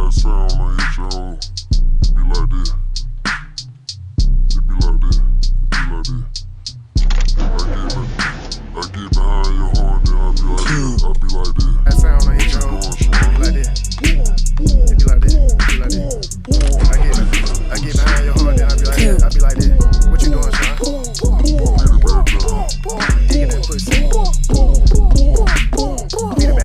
that sound on hit your hoe. It be like this. It be like this. It be like this. I get behind your horn, then I be like this. I be like this. That sound on hit your hoe. It be like this. It be like this. It be like this. I get behind your horn, then I be like this. I be like this. What you doing, son? Digging that pussy. Beat it back.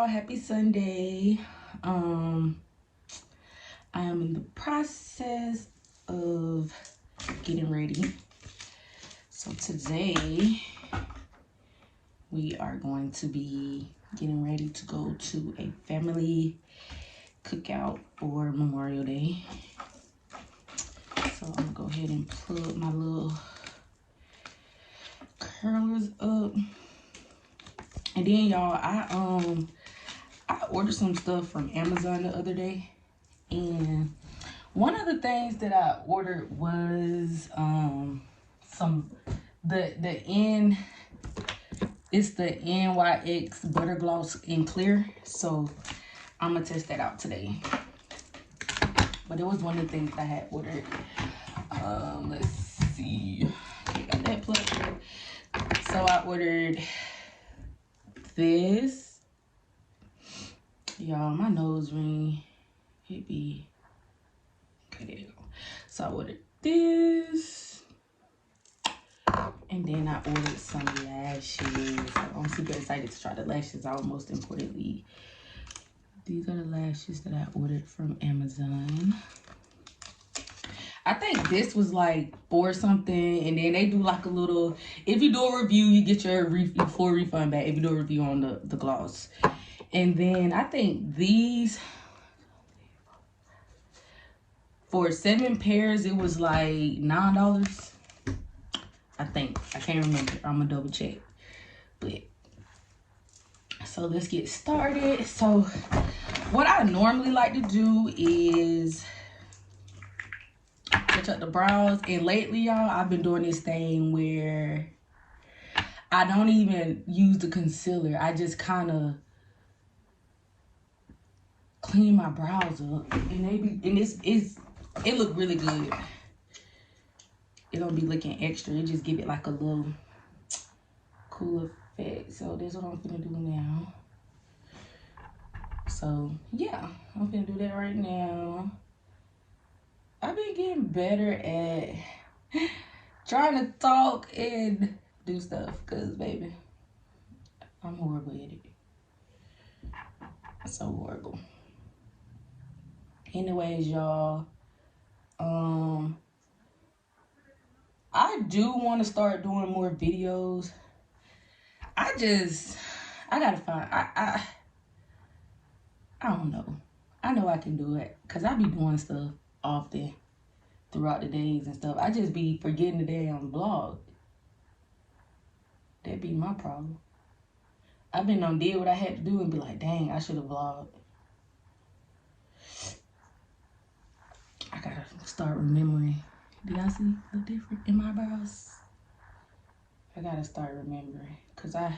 Happy Sunday. I am in the process of getting ready. So today we are going to be getting ready to go to a family cookout for Memorial Day. So I'm gonna go ahead and plug my little curlers up. And then y'all, I ordered some stuff from Amazon the other day, and one of the things that I ordered was it's the NYX Butter Gloss in Clear. So I'm gonna test that out today. But it was one of the things that I had ordered. Let's see. Okay, got that plugged in. So I ordered this. Y'all, my nose ring, it be, okay, there you go. So I ordered this, and then I ordered some lashes. I'm super excited to try the lashes out. Most importantly, these are the lashes that I ordered from Amazon. I think this was like $4 something, and then they do like a little, if you do a review, you get your full refund back if you do a review on the gloss. And then I think these, for 7 pairs, it was like $9. I think. I can't remember. I'm going to double check. But, so let's get started. So, what I normally like to do is touch up the brows. And lately, y'all, I've been doing this thing where I don't even use the concealer. I just kind of clean my brows up, and it look really good. It don't be looking extra. It just give it like a little cool effect. So that's what I'm gonna do now. So yeah, I'm gonna do that right now. I've been getting better at trying to talk and do stuff, cause baby, I'm horrible at it. So horrible. Anyways, y'all, I do want to start doing more videos. I gotta find, I don't know. I know I can do it, because I be doing stuff often throughout the days and stuff. I just be forgetting the damn vlog. That be my problem. I've been did what I had to do and be like, dang, I should have vlogged. I gotta start remembering. Do y'all see a different in my brows? I gotta start remembering, because I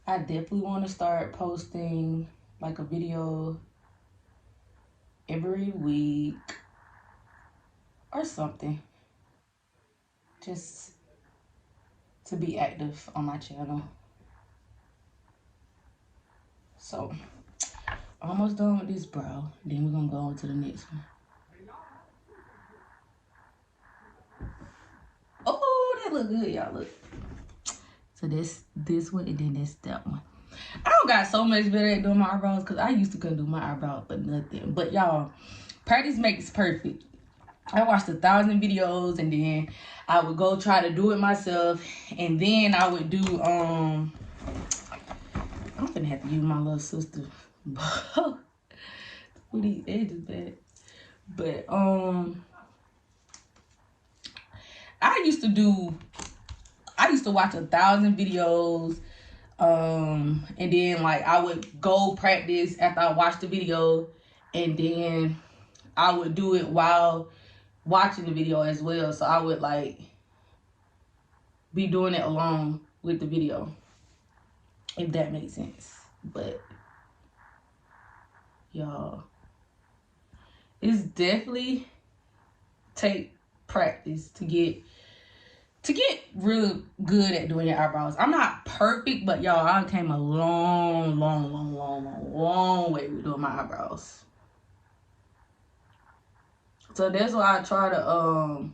definitely want to start posting like a video every week or something, just to be active on my channel. So almost done with this brow, then we're gonna go on to the next one. Oh, that look good, y'all. Look. So this one, and then that one. I don't got so much better at doing my eyebrows, because I used to couldn't do my eyebrows for nothing. But y'all, practice makes perfect. I watched 1,000 videos, and then I would go try to do it myself, and then I would do I'm gonna have to use my little sister. With these edges back. But I I used to watch 1,000 videos. And then like I would go practice after I watched the video, and then I would do it while watching the video as well. So I would like be doing it along with the video, if that makes sense. But y'all, it's definitely take practice to get real good at doing your eyebrows. I'm not perfect, but y'all, I came a long way with doing my eyebrows. So that's why I try to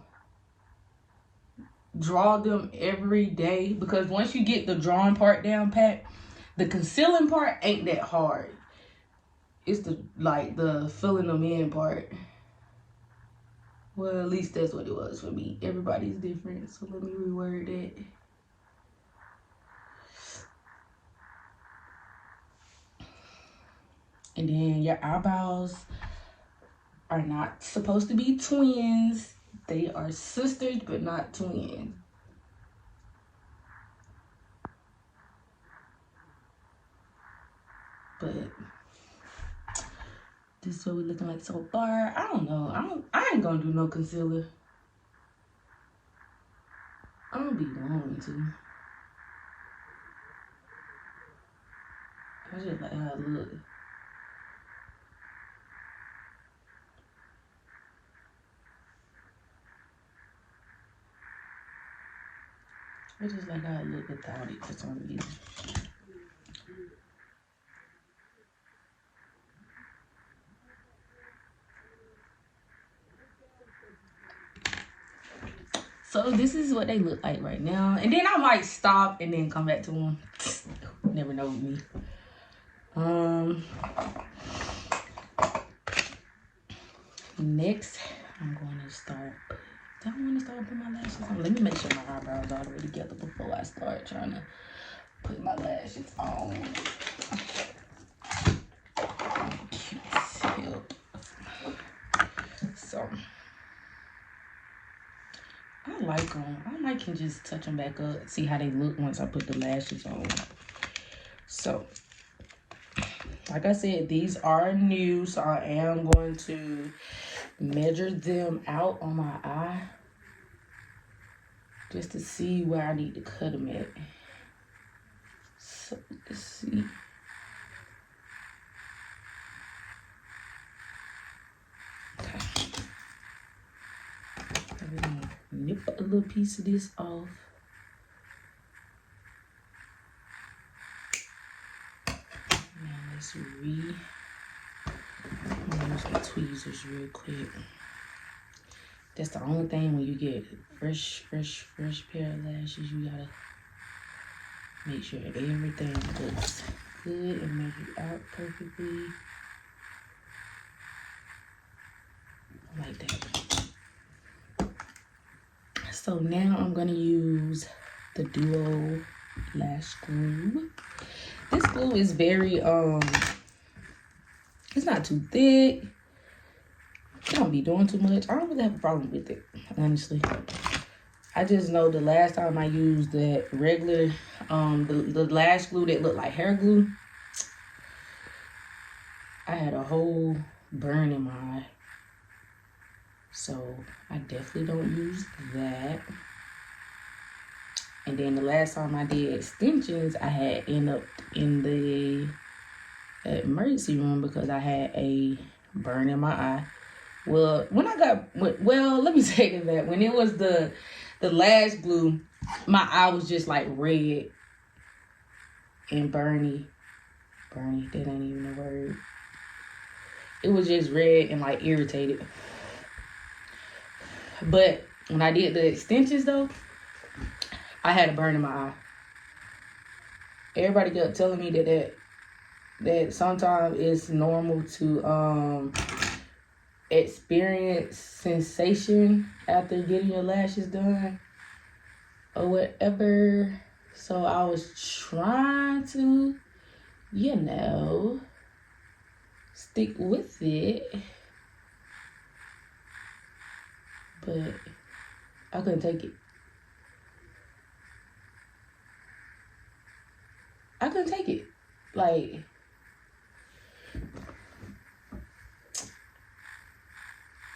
draw them every day, because once you get the drawing part down pat, the concealing part ain't that hard. It's the filling them in part. Well, at least that's what it was for me. Everybody's different, so let me reword it. And then your eyebrows are not supposed to be twins. They are sisters, but not twins. But this is what we're looking like so far. I don't know. I ain't gonna do no concealer. I'm gonna be wanting to. I just like how it look. I just like how it look without it for some reason. So this is what they look like right now. And then I might stop and then come back to them. Never know with me. Next, I'm going to start. Do I want to start putting my lashes on? Let me make sure my eyebrows are all the way together before I start trying to put my lashes on. Cute tip. So I like them. I might can just touch them back up, see how they look once I put the lashes on. So, like I said, these are new, so I am going to measure them out on my eye just to see where I need to cut them at. So, let's see. Okay. I'm gonna nip a little piece of this off. Now let's use the tweezers real quick. That's the only thing when you get fresh pair of lashes, you gotta make sure everything looks good and measured out perfectly. Like that. So now I'm gonna use the Duo Lash Glue. This glue is very, it's not too thick. It don't be doing too much. I don't really have a problem with it, honestly. I just know the last time I used that regular, the lash glue that looked like hair glue, I had a whole burn in my eye. So I definitely don't use that. And then the last time I did extensions, I had ended up in the emergency room because I had a burn in my eye. Well, let me say that when it was the lash glue, my eye was just like red and burny. Burny, that ain't even a word. It was just red and like irritated. But when I did the extensions though, I had a burn in my eye. Everybody kept telling me that sometimes it's normal to experience sensation after getting your lashes done or whatever. So I was trying to, stick with it. But I couldn't take it. I couldn't take it. Like,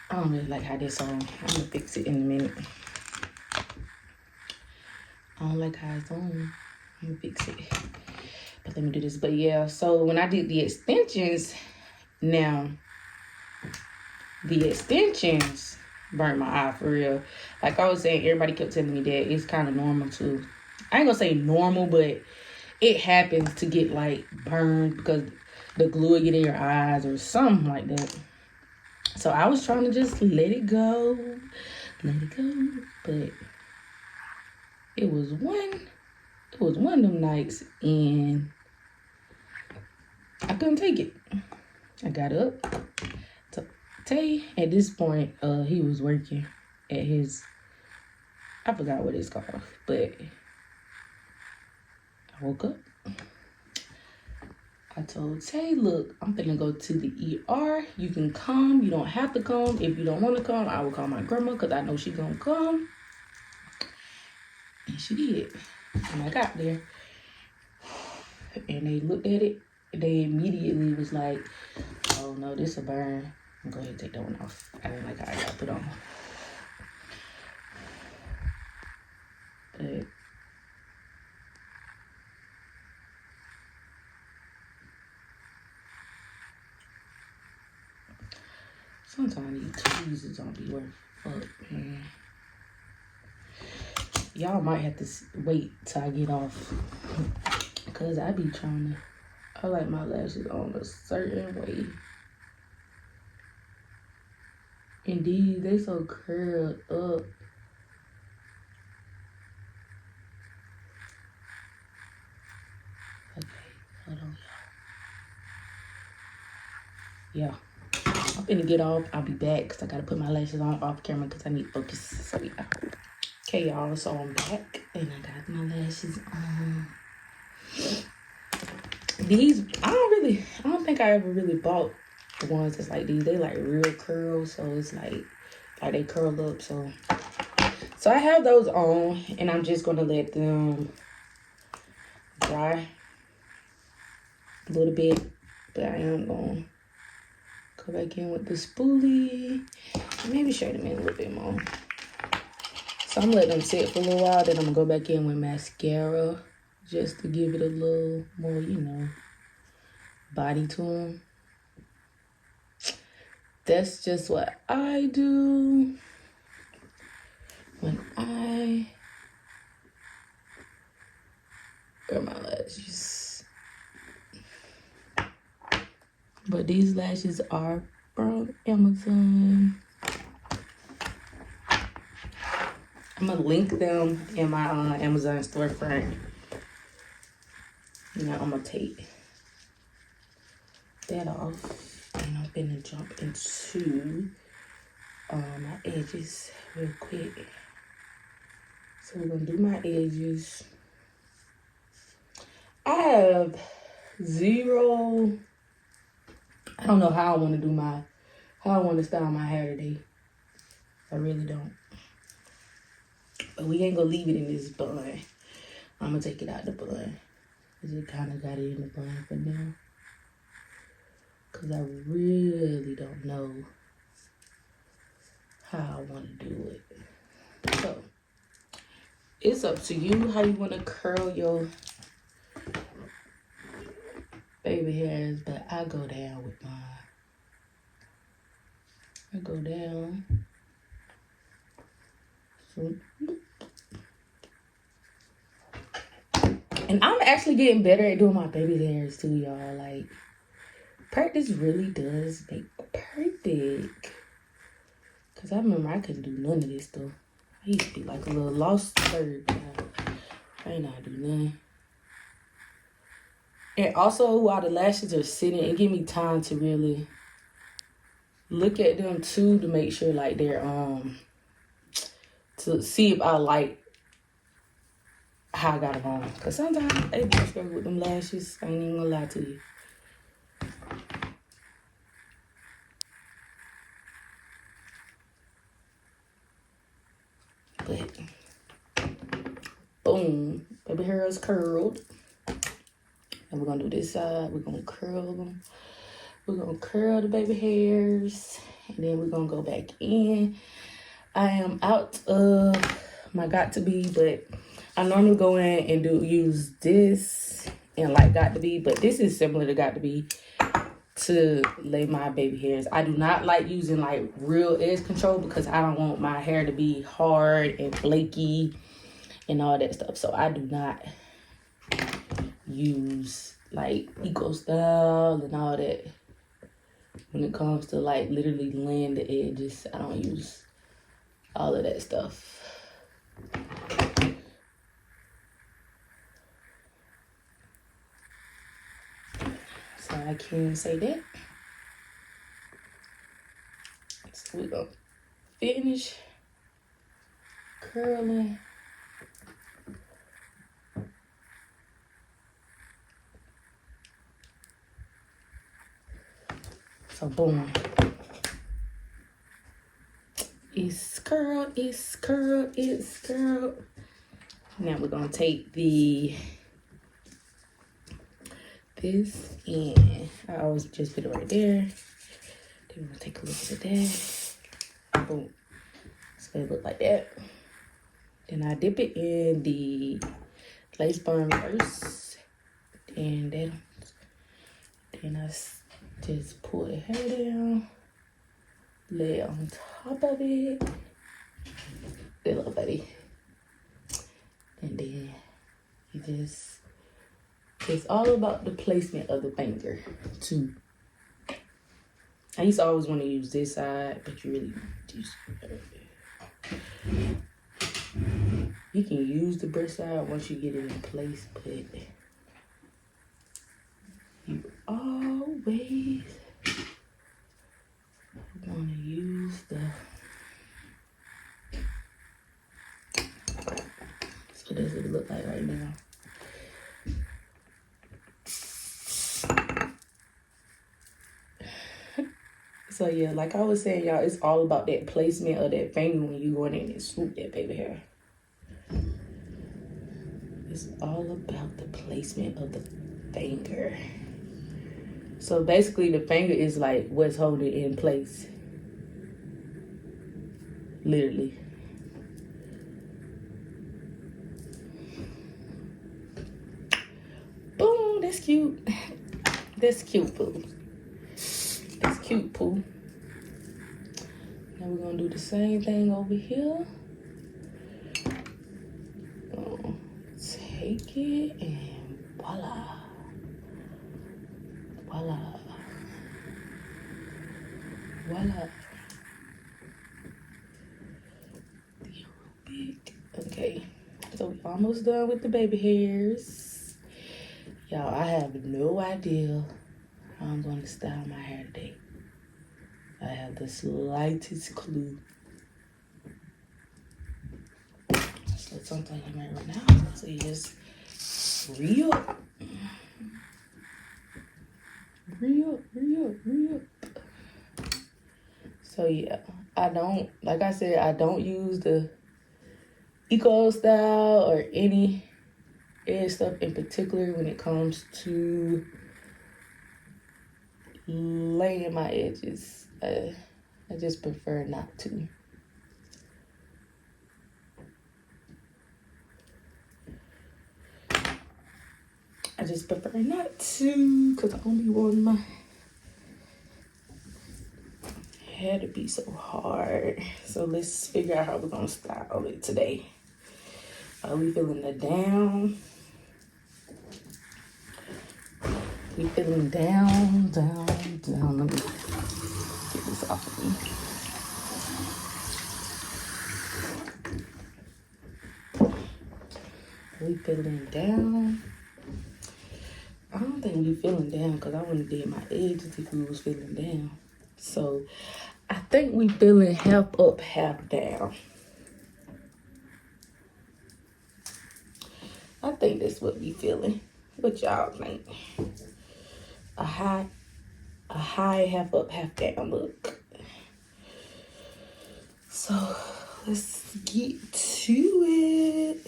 I don't really like how this on. I'm gonna fix it in a minute. I don't like how it's on. I'm gonna fix it. But let me do this. But yeah, so when I did the extensions, now the extensions burnt my eye for real. Like I was saying, everybody kept telling me that it's kind of normal too. I ain't gonna say normal, but it happens to get like burned because the glue will get in your eyes or something like that. So I was trying to just let it go. But it was one of them nights and I couldn't take it. I got up. Tay, at this point, he was working at his, I forgot what it's called, but I woke up. I told Tay, look, I'm finna go to the ER. You can come. You don't have to come. If you don't want to come, I will call my grandma because I know she's gonna come. And she did. And I got there. And they looked at it. They immediately was like, oh no, this a burn. I'm gonna go ahead and take that one off. I didn't like how I got put on. But sometimes these tweezers don't be worth fuck, man. Y'all might have to wait till I get off. Cause I be trying to, I like my lashes on a certain way. And these, they so curled up. Okay, hold on, y'all. Yeah. I'm finna get off. I'll be back because I gotta put my lashes on off camera because I need focus. So yeah. Okay, y'all. So I'm back and I got my lashes on. These, I don't think I ever really bought the ones that's like these. They like real curls, so it's like they curl up. So I have those on and I'm just gonna let them dry a little bit. But I am gonna go back in with the spoolie and maybe shade them in a little bit more. So I'm gonna let them sit for a little while, then I'm gonna go back in with mascara just to give it a little more, you know, body to them. That's just what I do when I wear my lashes. But these lashes are from Amazon. I'm gonna link them in my Amazon storefront. Now I'm gonna take that off and I'm gonna jump into my edges real quick. So we're gonna do my edges. I have zero, I don't know how I want to style my hair today. I really don't. But we ain't gonna leave it in this bun. I'm gonna take it out the bun. Cause it kind of got it in the bun for now. Cause I really don't know how I want to do it. So it's up to you how you want to curl your baby hairs, but I go down with mine. I go down. So, and I'm actually getting better at doing my baby hairs too, y'all. Like, practice really does make perfect. Cause I remember I couldn't do none of this stuff. I used to be like a little lost bird. I ain't know how to do nothing. And also, while the lashes are sitting, it give me time to really look at them too to make sure like they're to see if I like how I got them on. Cause sometimes they be struggle with them lashes. I ain't even gonna lie to you. But boom, baby hair is curled. And we're gonna do this side. We're gonna curl them. We're gonna curl the baby hairs. And then we're gonna go back in. I am out of my got to be, but I normally go in and use this and like got to be, but this is similar to got to be to lay my baby hairs. I do not like using like real edge control because I don't want my hair to be hard and flaky and all that stuff. So I do not use like eco style and all that. When it comes to like literally laying the edges, I don't use all of that stuff. So I can say that. So we're gonna finish curling. So boom. It's curled, it's curled, it's curled. Now we're gonna take this and I always just put it right there. Then we're gonna take a look at that. Boom. So it look like that. Then I dip it in the lace bun first. And then I just pull the hair down. Lay it on top of it. That little buddy. And then you just, it's all about the placement of the finger too. I used to always want to use this side, but you really just, you can use the brush side once you get it in place, but you always want to use the, so that's what it look like right now. So yeah, like I was saying, y'all, it's all about that placement of that finger when you go in and swoop that baby hair. It's all about the placement of the finger. So basically the finger is like what's holding it in place. Literally. Boom, that's cute. That's cute, poo. That's cute, poo. Now we're gonna do the same thing over here. Take it and voila. Voila. Voila. Okay, so we're almost done with the baby hairs. Y'all, I have no idea how I'm going to style my hair today. I have the slightest clue. So something I'm at right now. So you just re-up. Re-up. So yeah, I don't, like I said, I don't use the eco style or any edge stuff in particular when it comes to laying my edges. I just prefer not to. I just prefer not to because I only want my hair to be so hard. So let's figure out how we're gonna style it today. Are we feeling the down? We feeling down. Let me get this off of me. We feeling down? I don't think we feeling down because I wouldn't did my edges if we was feeling down. So I think we feeling half up, half down. I think that's what we feeling. What y'all think? A high half up, half down look. So let's get to it.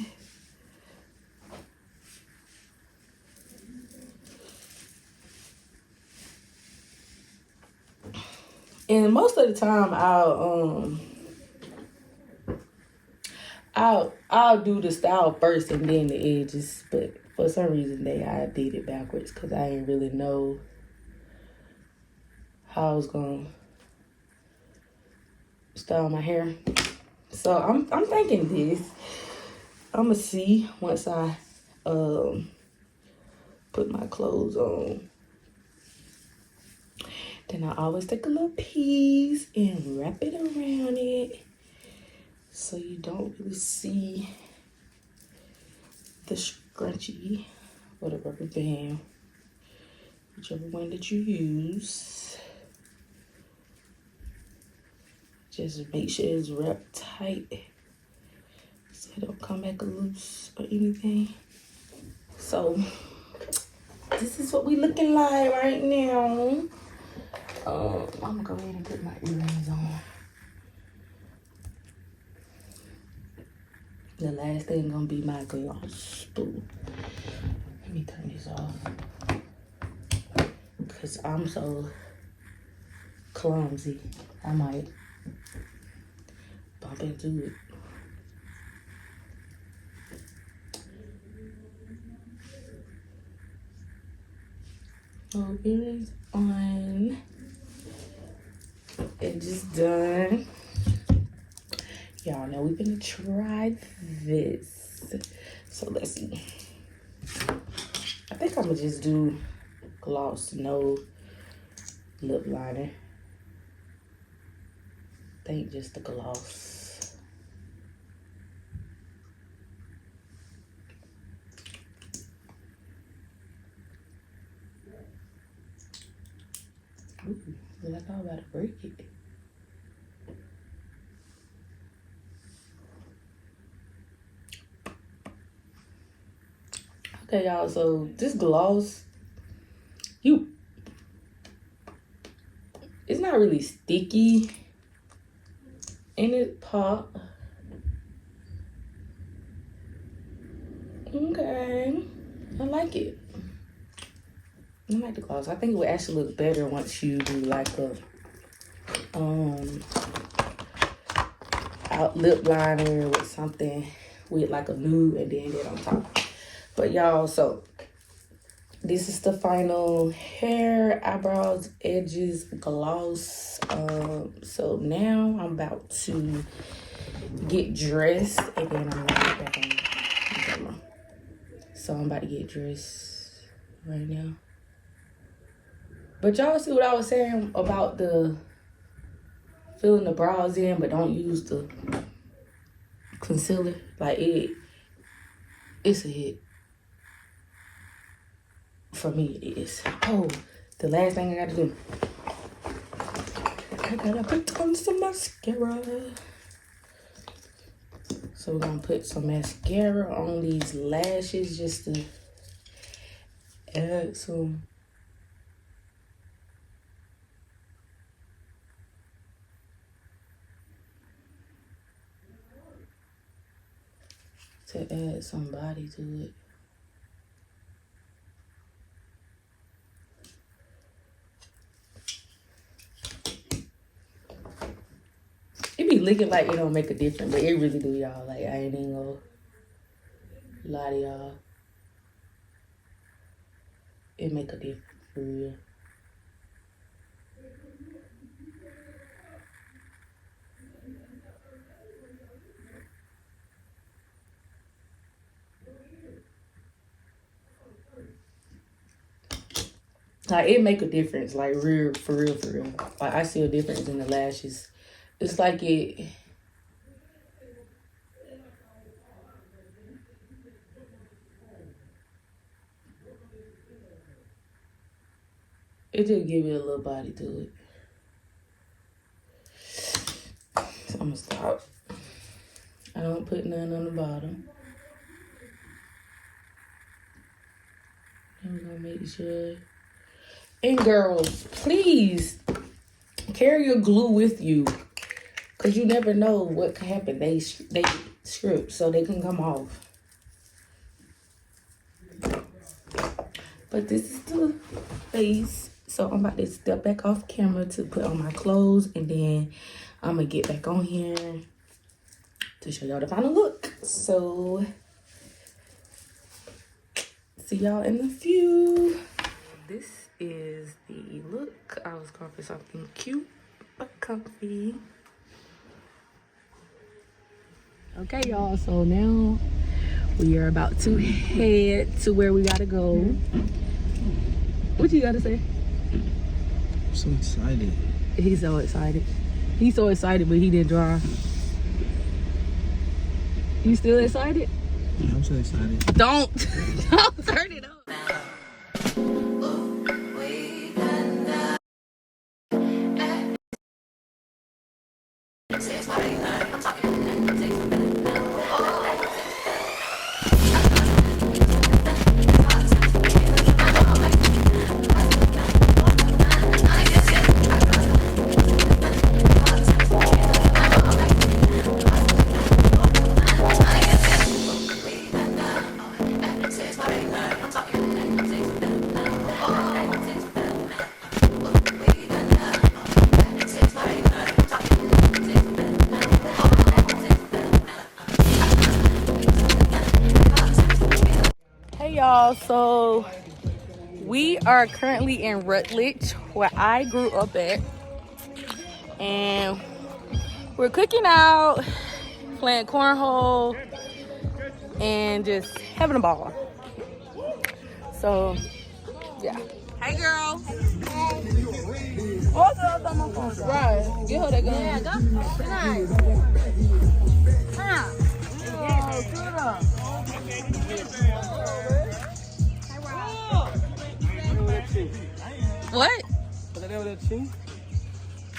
And most of the time, I'll do the style first and then the edges. But for some reason, I did it backwards because I didn't really know how I was gonna style my hair. So I'm thinking this. I'ma see once I put my clothes on. Then I always take a little piece and wrap it around it so you don't really see the scrunchie or the rubber band, whichever one that you use. Just make sure it's wrapped tight so it don't come back loose or anything. So this is what we looking like right now. I'm gonna go ahead and put my earrings on. The last thing gonna be my gloss. Boo. Let me turn this off. Cause I'm so clumsy. I might bump into it. Oh, earrings on. It just done. Y'all know we're gonna try this. So let's see. I think I'm gonna just do gloss, no lip liner. I think just the gloss. Ooh, feel like I'm about to break it. Okay, y'all, so this gloss, it's not really sticky and it pop. Okay, I like it. I like the gloss. I think it would actually look better once you do like a out lip liner with something with like a nude and then that on top. But y'all, so this is the final hair, eyebrows, edges, gloss. So now I'm about to get dressed and then I'm gonna get back on the camera. So I'm about to get dressed right now. But y'all see what I was saying about the filling the brows in, but don't use the concealer. Like it's a hit. For me, it is. Oh, the last thing I gotta do. I gotta put on some mascara. So we're gonna put some mascara on these lashes just to add some. To add some body to it. It be looking like it don't make a difference, but it really do, y'all. Like, I ain't even gonna lie to y'all. It make a difference, for real. Like, it make a difference, like, real, for real, for real. Like, I see a difference in the lashes. It's like it just give it a little body to it. So I'm gonna stop. I don't put none on the bottom. And we're gonna make sure. And girls, please carry your glue with you. Cause you never know what can happen. They script, so they can come off. But this is the face. So I'm about to step back off camera to put on my clothes, and then I'm gonna get back on here to show y'all the final look. So see y'all in a few. This is the look. I was going for something cute but comfy. Okay, y'all, so now we are about to head to where we gotta go. What you gotta say? I'm so excited. He's so excited. He's so excited, but he didn't drive. You still excited? Yeah, I'm so excited. Don't turn it up. Y'all, so we are currently in Rutledge, where I grew up at, and we're cooking out, playing cornhole, and just having a ball. So yeah. Hey girl. What's up on my phone? Right. Get her that gun. Yeah, go. Nice. Oh, good up. What?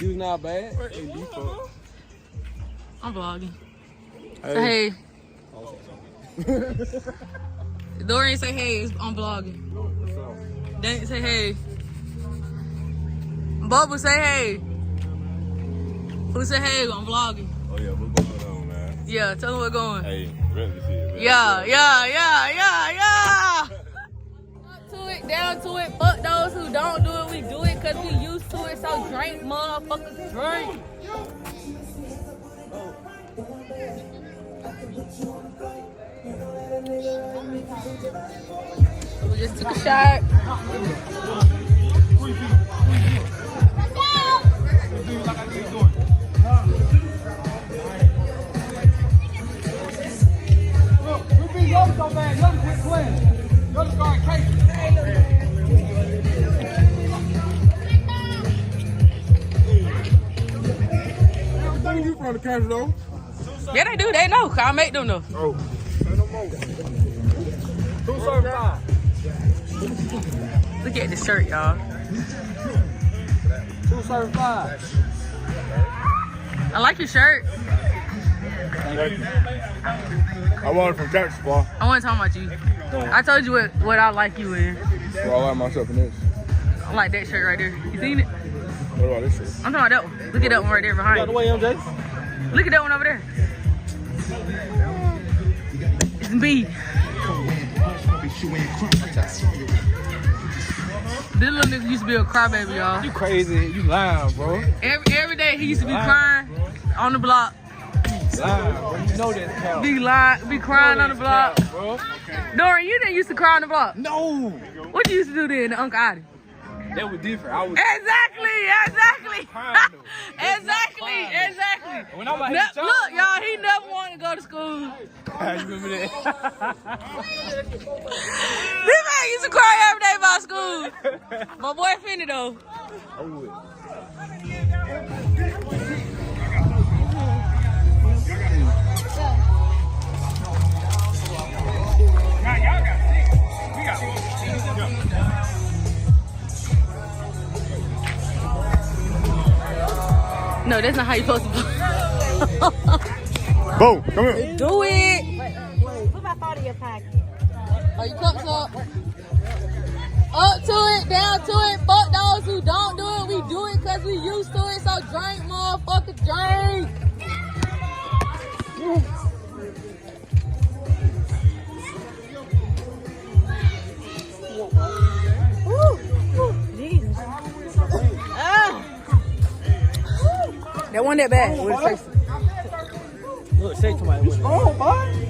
You was not bad. I'm vlogging. Say hey. Dorian say hey, I'm vlogging. Dang, say hey. Bubba say hey. Who say hey? I'm vlogging. Oh yeah, what's going on, man? Yeah, tell them what's going. Hey, ready to see it, man. Yeah. Up to it, down to it. Fuck those who don't do it, we do it because we used to it. So drink, motherfuckers, drink. We just took a shot. Everything you from the country though? Yeah, they do. They know. I make them know. Oh, say no more. 275. Look at this shirt, y'all. 275. I like your shirt. Thank you. I want it from Cactus Bar. I wasn't talking about you. I told you what I like you in. So I like myself in this. I like that shirt right there. You seen it? What about this shirt? I'm talking about that one. Look at that one right there behind Got the you. way, MJ. Look at that one over there. It's me. This little nigga used to be a crybaby, y'all. You crazy. You lying, bro. Every day he used to be crying on the block. Lying, bro. You know that count. Be crying on the block. Bro. Dorian, you didn't used to cry on the block. No. What you used to do then, Uncle Adi? That was different. I was Exactly. crying, though. Exactly. When I'm like, Look, y'all, he never wanted to go to school. I remember that. This man used to cry every day about school. My boy Finny though. I would. No, that's not how you supposed to do. Boom, come here. Do it. Put my phone in your pocket. Are you cups up? Up to it, down to it. Fuck those who don't do it. We do it because we used to it. So drink, motherfucker, drink. Jesus. That wasn't that bad. Look, say to my. Oh, boy.